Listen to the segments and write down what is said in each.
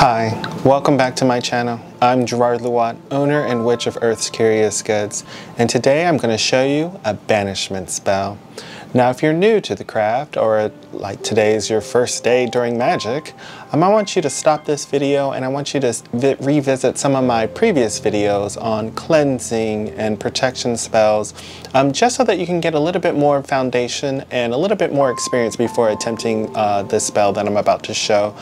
Hi, welcome back to my channel. I'm Gerard Luat, owner and witch of Earth's Curious Goods, and today I'm going to show you a banishment spell. Now if you're new to the craft, or like today is your first day during magic, I want you to stop this video and I want you to revisit some of my previous videos on cleansing and protection spells, just so that you can get a little bit more foundation and a little bit more experience before attempting this spell that I'm about to show.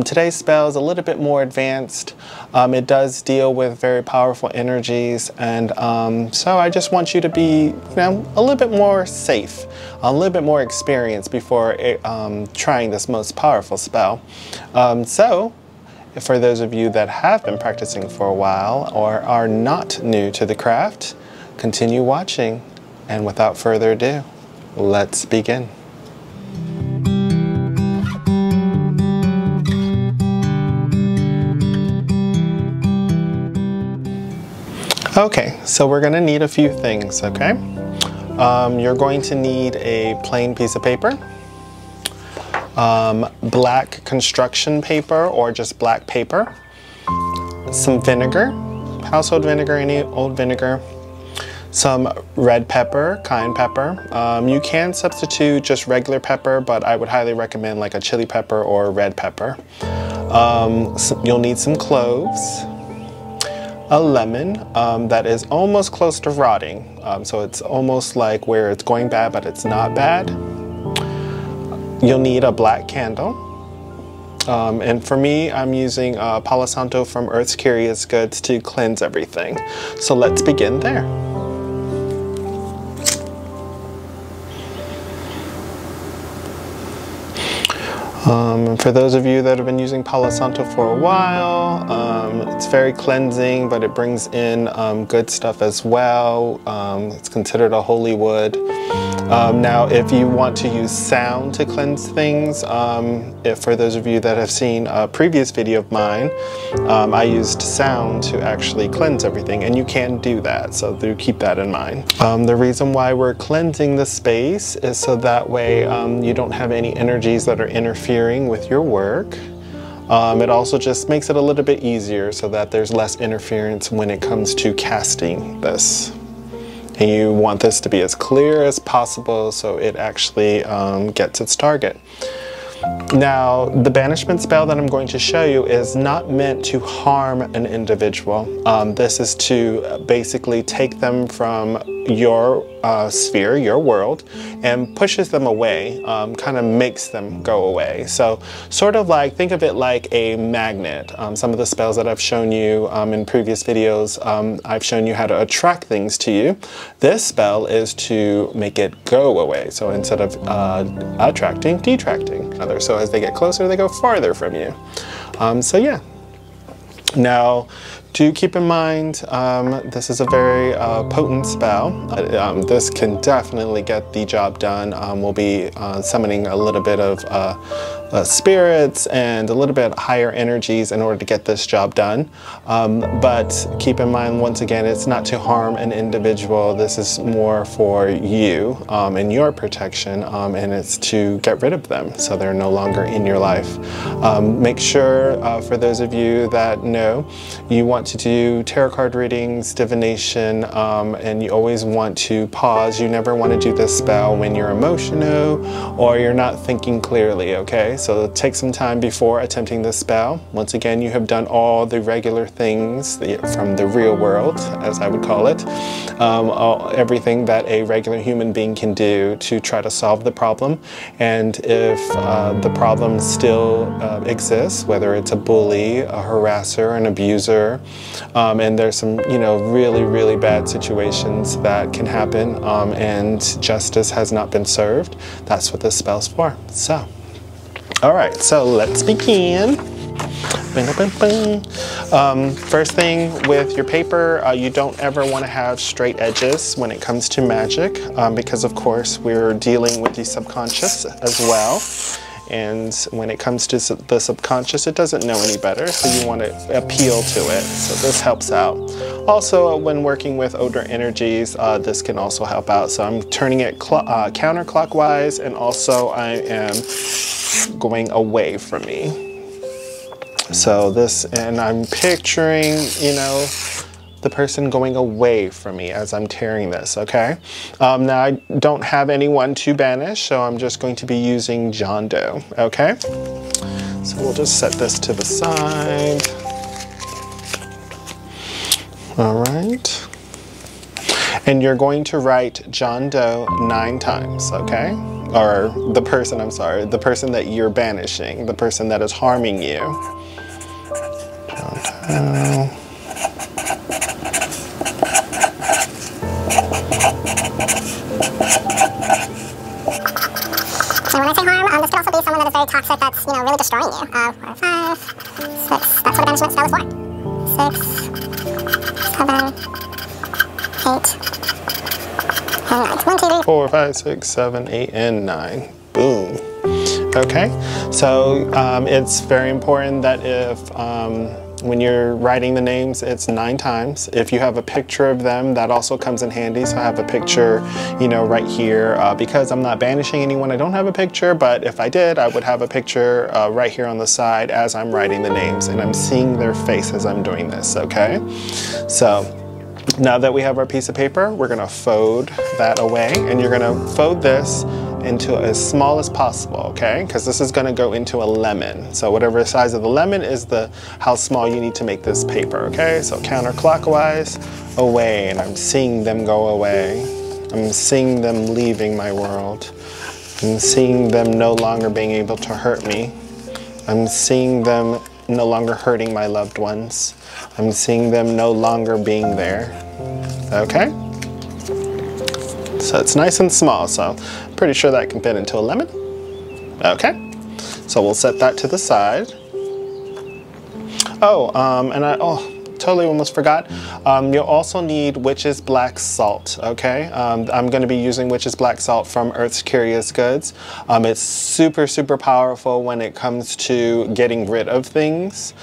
Today's spell is a little bit more advanced. It does deal with very powerful energies, and so I just want you to be, a little bit more safe, a little bit more experienced before trying this most powerful spell. So, for those of you that have been practicing for a while or are not new to the craft, continue watching, and without further ado, let's begin. Okay, so we're going to need a few things, okay? You're going to need a plain piece of paper, black construction paper or just black paper, some vinegar, household vinegar, any old vinegar, some red pepper, cayenne pepper. You can substitute just regular pepper, but I would highly recommend like a chili pepper or red pepper. You'll need some cloves, a lemon that is almost close to rotting, so it's almost like where it's going bad but it's not bad. You'll need a black candle, and for me I'm using Palo Santo from Earth's Curious Goods to cleanse everything. So let's begin there. For those of you that have been using Palo Santo for a while, it's very cleansing, but it brings in good stuff as well. It's considered a holy wood. Now, if you want to use sound to cleanse things, for those of you that have seen a previous video of mine, I used sound to actually cleanse everything, and you can do that, so do keep that in mind. The reason why we're cleansing the space is so that way you don't have any energies that are interfering with your work. It also just makes it a little bit easier so that there's less interference when it comes to casting this. And you want this to be as clear as possible so it actually gets its target. Now, the banishment spell that I'm going to show you is not meant to harm an individual. This is to basically take them from your sphere, your world, and pushes them away, kind of makes them go away. So sort of like, think of it like a magnet. Some of the spells that I've shown you in previous videos, I've shown you how to attract things to you. This spell is to make it go away. So instead of attracting, detracting. So as they get closer, they go farther from you. So yeah. Now, do keep in mind, this is a very potent spell. This can definitely get the job done. We'll be summoning a little bit of spirits and a little bit higher energies in order to get this job done. But keep in mind, once again, it's not to harm an individual. This is more for you and your protection, and it's to get rid of them so they're no longer in your life. Make sure, for those of you that know, you want to do tarot card readings, divination, and you always want to pause. You never want to do this spell when you're emotional or you're not thinking clearly, okay? So take some time before attempting this spell. Once again, you have done all the regular things from the real world, as I would call it, everything that a regular human being can do to try to solve the problem. And if the problem still exists, whether it's a bully, a harasser, an abuser, and there's some, really, really bad situations that can happen, and justice has not been served, that's what this spell's for. So, all right, so let's begin. First thing with your paper, you don't ever want to have straight edges when it comes to magic, because of course we're dealing with the subconscious as well. And when it comes to the subconscious, it doesn't know any better, so you want to appeal to it. So this helps out. Also, when working with older energies, this can also help out. So I'm turning it counterclockwise, and also I am going away from me. So this, and I'm picturing, you know, the person going away from me as I'm tearing this, okay? Now I don't have anyone to banish, so I'm just going to be using John Doe, okay? So we'll just set this to the side. All right. And you're going to write John Doe 9 times, okay? Or the person, I'm sorry, the person that you're banishing, the person that is harming you. John Doe. And when I say harm, this could also be someone that is very toxic, that's, you know, really destroying you. 4, 5, 6. That's what a banishment spell is for. 6, 7, 8, and 9. 1, 2, 3, 4, 5, 6, 7, 8, and 9. Boom. Okay. So it's very important that if when you're writing the names, it's 9 times. If you have a picture of them, that also comes in handy. So I have a picture, you know, right here. Because I'm not banishing anyone, I don't have a picture, but if I did, I would have a picture right here on the side as I'm writing the names, and I'm seeing their face as I'm doing this, okay? So now that we have our piece of paper, we're gonna fold that away, and you're gonna fold this into as small as possible, okay? Because this is gonna go into a lemon. So whatever the size of the lemon is how small you need to make this paper, okay? So counterclockwise, away, and I'm seeing them go away. I'm seeing them leaving my world. I'm seeing them no longer being able to hurt me. I'm seeing them no longer hurting my loved ones. I'm seeing them no longer being there, okay? So it's nice and small, so I'm pretty sure that can fit into a lemon. Okay, so we'll set that to the side. Oh, and I totally almost forgot. You'll also need witch's black salt, okay? I'm gonna be using witch's black salt from Earth's Curious Goods. It's super, super powerful when it comes to getting rid of things.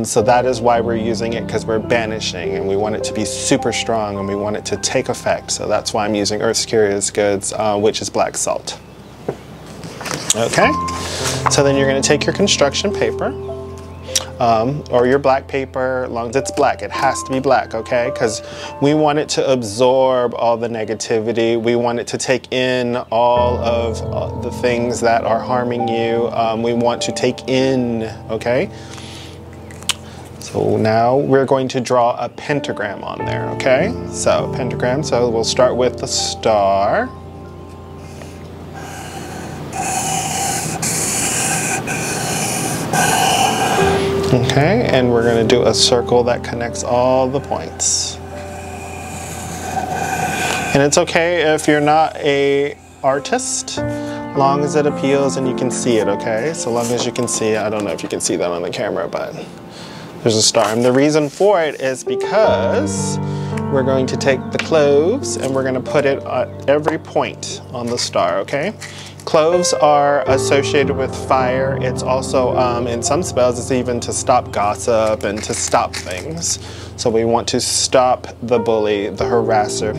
So that is why we're using it, because we're banishing and we want it to be super strong and we want it to take effect. So that's why I'm using Earth's Curious Goods witch's black salt. Okay, so then you're gonna take your construction paper, or your black paper, as long as it's black. It has to be black, okay? Because we want it to absorb all the negativity. We want it to take in all of the things that are harming you. We want to take in, okay? So now we're going to draw a pentagram on there, okay? So pentagram, so we'll start with the star. Okay, and we're going to do a circle that connects all the points. And it's okay if you're not an artist, long as it appeals and you can see it, okay? So long as you can see it. I don't know if you can see that on the camera, but there's a star. And the reason for it is because we're going to take the cloves and we're going to put it at every point on the star, okay? Cloves are associated with fire. It's also, in some spells, it's even to stop gossip and to stop things. So we want to stop the bully, the harasser.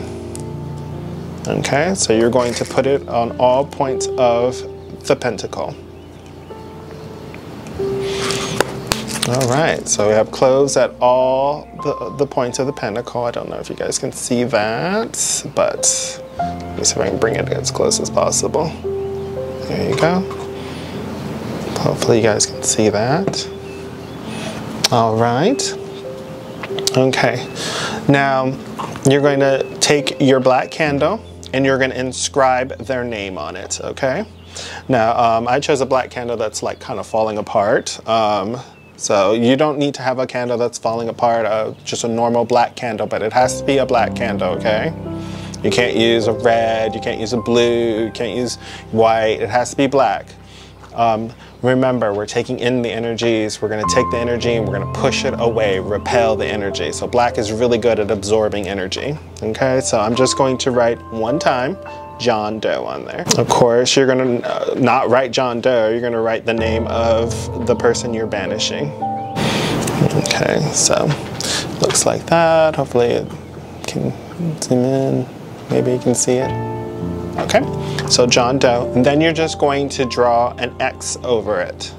Okay, so you're going to put it on all points of the pentacle. All right, so we have cloves at all the points of the pentacle. I don't know if you guys can see that, but let me see if I can bring it as close as possible. There you go. Hopefully you guys can see that. All right. Okay. Now you're going to take your black candle and you're going to inscribe their name on it, okay? Now I chose a black candle that's like kind of falling apart. So you don't need to have a candle that's falling apart, just a normal black candle, but it has to be a black candle, okay? You can't use a red, you can't use a blue, you can't use white, it has to be black. Remember, we're taking in the energies, we're gonna take the energy and we're gonna push it away, repel the energy. So black is really good at absorbing energy, okay? So I'm just going to write 1 time, John Doe on there. Of course, you're gonna not write John Doe, you're gonna write the name of the person you're banishing. Okay, so looks like that. Hopefully it can zoom in. Maybe you can see it. Okay, so John Doe, and then you're just going to draw an X over it.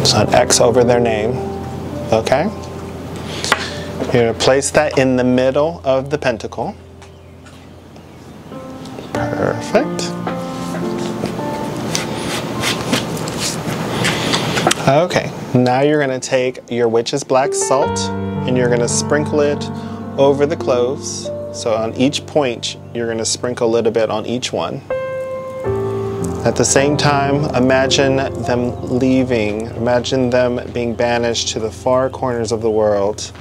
So an X over their name, okay? You're going to place that in the middle of the pentacle. Perfect. Okay, now you're going to take your witch's black salt and you're going to sprinkle it over the cloves. So on each point, you're going to sprinkle a little bit on each one. At the same time, imagine them leaving, imagine them being banished to the far corners of the world,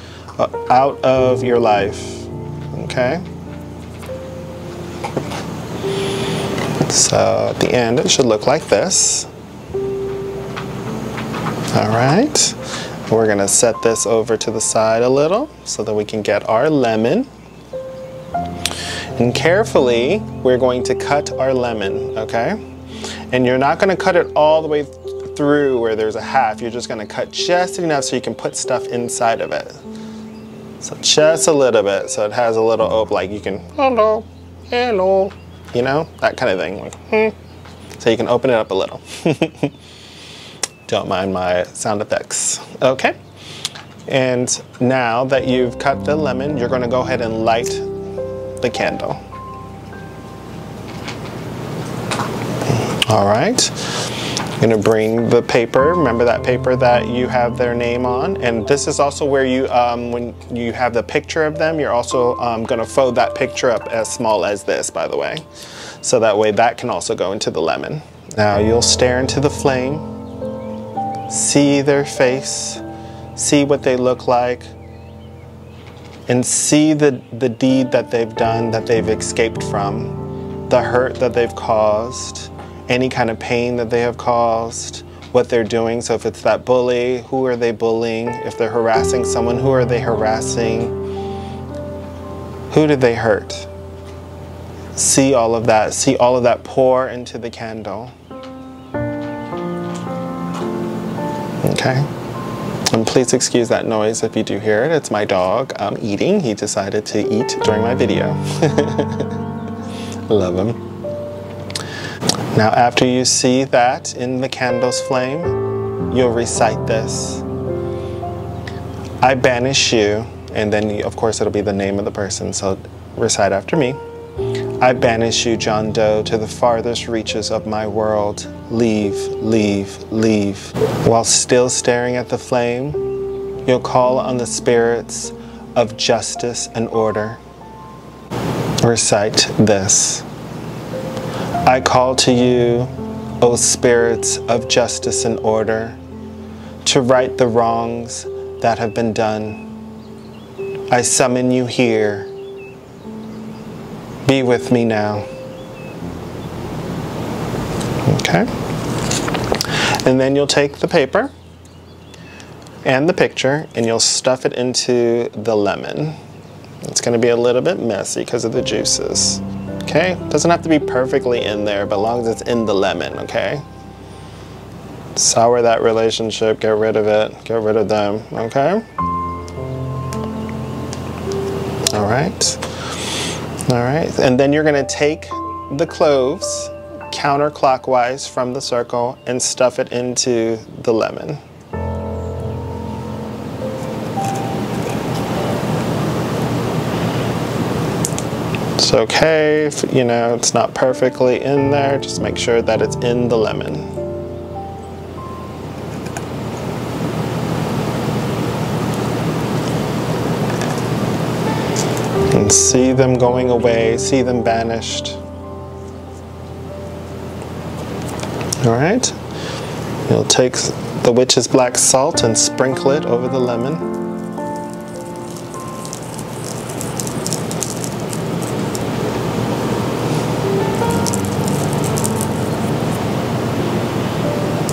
out of your life, okay? So at the end, it should look like this. All right, we're gonna set this over to the side a little so that we can get our lemon. And carefully, we're going to cut our lemon, okay? And you're not gonna cut it all the way through where there's a half. You're just gonna cut just enough so you can put stuff inside of it. So just a little bit, so it has a little open, like you can, hello, hello, you know, that kind of thing. Like, So you can open it up a little. Don't mind my sound effects. Okay. And now that you've cut the lemon, you're gonna go ahead and light the candle. All right. I'm gonna bring the paper. Remember that paper that you have their name on? And this is also where you, when you have the picture of them, you're also gonna fold that picture up as small as this, by the way. So that way that can also go into the lemon. Now you'll stare into the flame. See their face, see what they look like, and see the deed that they've done, that they've escaped from, the hurt that they've caused, any kind of pain that they have caused, what they're doing. So if it's that bully, who are they bullying? If they're harassing someone, who are they harassing? Who did they hurt? See all of that pour into the candle. Okay, and please excuse that noise if you do hear it. It's my dog eating. He decided to eat during my video. Love him. Now after you see that in the candle's flame, you'll recite this. I banish you, and then of course it'll be the name of the person, so recite after me. I banish you, John Doe, to the farthest reaches of my world. Leave, leave, leave. While still staring at the flame, you'll call on the spirits of justice and order. Recite this. I call to you, O spirits of justice and order, to right the wrongs that have been done. I summon you here. Be with me now. Okay. And then you'll take the paper and the picture and you'll stuff it into the lemon. It's going to be a little bit messy because of the juices. Okay? Doesn't have to be perfectly in there, but as long as it's in the lemon, okay? Sour that relationship, get rid of it, get rid of them, okay? All right. All right, and then you're gonna take the cloves counterclockwise from the circle and stuff it into the lemon. It's okay if, you know, it's not perfectly in there, just make sure that it's in the lemon. And see them going away, see them banished. All right, you'll take the witch's black salt and sprinkle it over the lemon.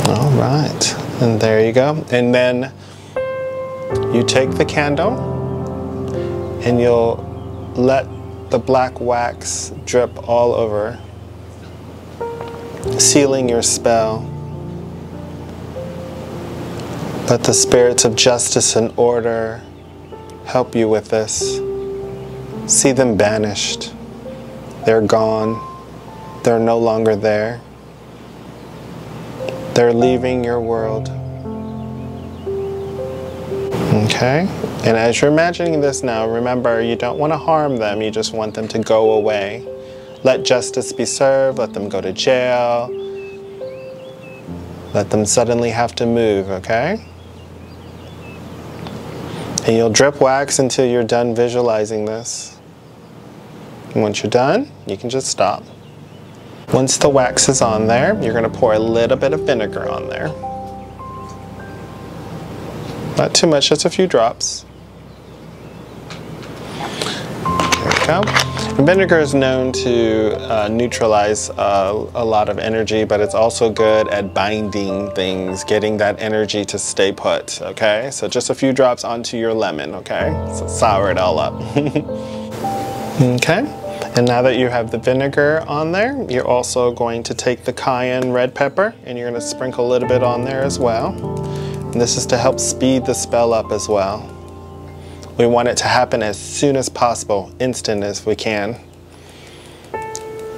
All right, and there you go. And then you take the candle and you'll let the black wax drip all over, sealing your spell. Let the spirits of justice and order help you with this. See them banished. They're gone. They're no longer there. They're leaving your world. Okay, and as you're imagining this now, remember you don't want to harm them, you just want them to go away. Let justice be served, let them go to jail, let them suddenly have to move, okay? And you'll drip wax until you're done visualizing this. And once you're done, you can just stop. Once the wax is on there, you're going to pour a little bit of vinegar on there. Not too much, just a few drops. There we go. And vinegar is known to neutralize a lot of energy, but it's also good at binding things, getting that energy to stay put, okay? So just a few drops onto your lemon, okay? So sour it all up. Okay, and now that you have the vinegar on there, you're also going to take the cayenne red pepper and you're going to sprinkle a little bit on there as well. And this is to help speed the spell up as well. We want it to happen as soon as possible, instant as we can.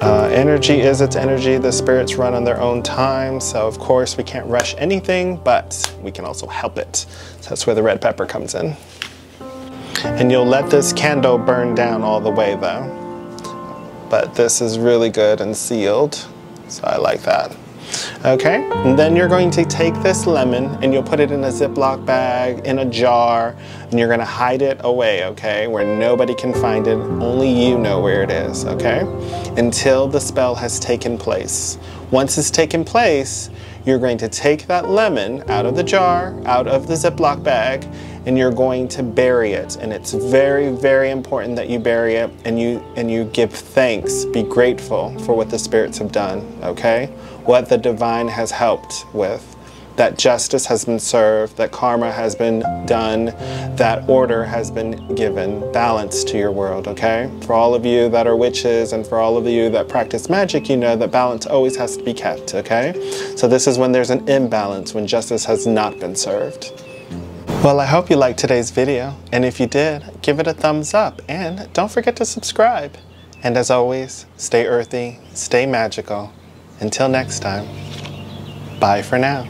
Energy is its energy. The spirits run on their own time, so of course we can't rush anything, but we can also help it. So that's where the red pepper comes in. And you'll let this candle burn down all the way though. But this is really good and sealed, so I like that. Okay, and then you're going to take this lemon and you'll put it in a Ziploc bag, in a jar, and you're going to hide it away, okay, where nobody can find it, only you know where it is, okay, until the spell has taken place. Once it's taken place, you're going to take that lemon out of the jar, out of the Ziploc bag, and you're going to bury it. And it's very, very important that you bury it and you give thanks, be grateful for what the spirits have done, okay? What the divine has helped with, that justice has been served, that karma has been done, that order has been given, balance to your world, okay? For all of you that are witches and for all of you that practice magic, you know that balance always has to be kept, okay? So this is when there's an imbalance, when justice has not been served. Well, I hope you liked today's video, and if you did, give it a thumbs up, and don't forget to subscribe. And as always, stay earthy, stay magical. Until next time, bye for now.